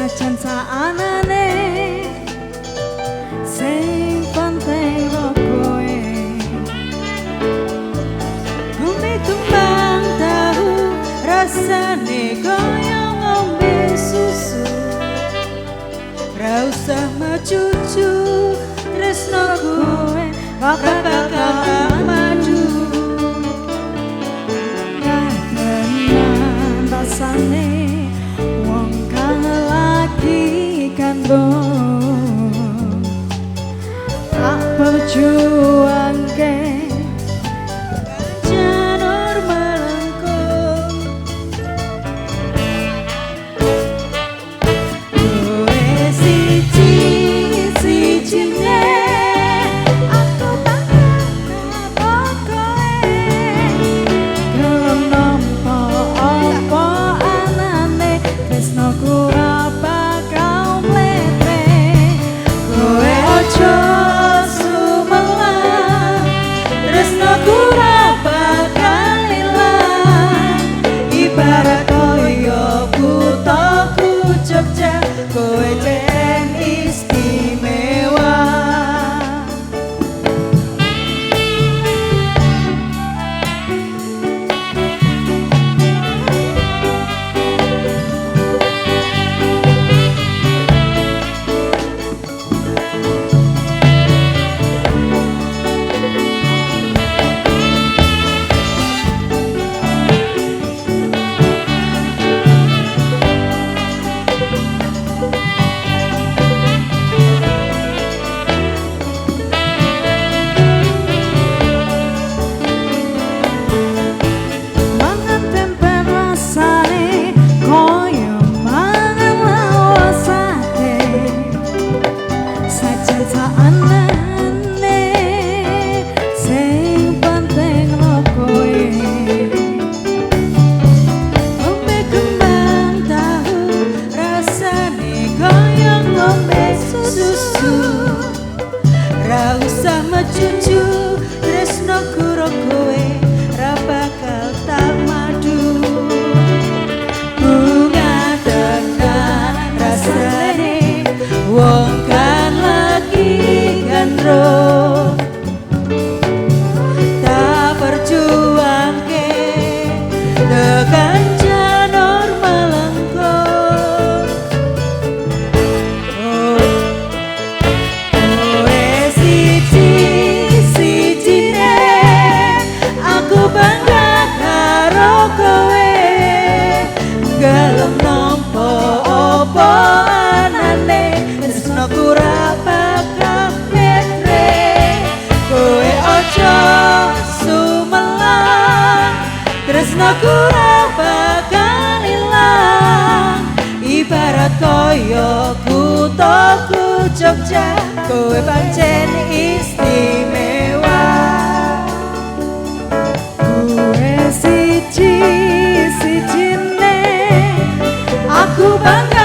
sajan saanane sing penting kowe ngombe kembang tahu rasane kaya ngombe susu ra usah macucu tresno kowe bakal maju kahanan rasane wong kang lagi kandung tak perjuangke janur melengkung kowe siji-sijine aku bakal kowe gelem nampa apa anane tresnoku ra bakal mlete kowe ojo sumelang tresnoku ra bakal ilang ibarat koyo kuthaku Jogja kowe jen istimewa. Mangan tempe rasane koyo mangan lawasane sajan saanane sing penting kowe ngombe kembang tahu rasane koyo ngombe susu ra usah macucu tresnoku ro kowe ra bakal tak madu bunga tenan rasane wong kan lagi gandrung tak perjuangke tekan janur melengkung kowe siji-sijine aku bangga karo kowe gelem nampa apa anane tresnoku ra bakal mlete kowe ojo sumelang tresnoku ra bakal ilang ibarat koyo kuthaku Jogja kowe pancen istimewa kowe siji-sijine aku bangga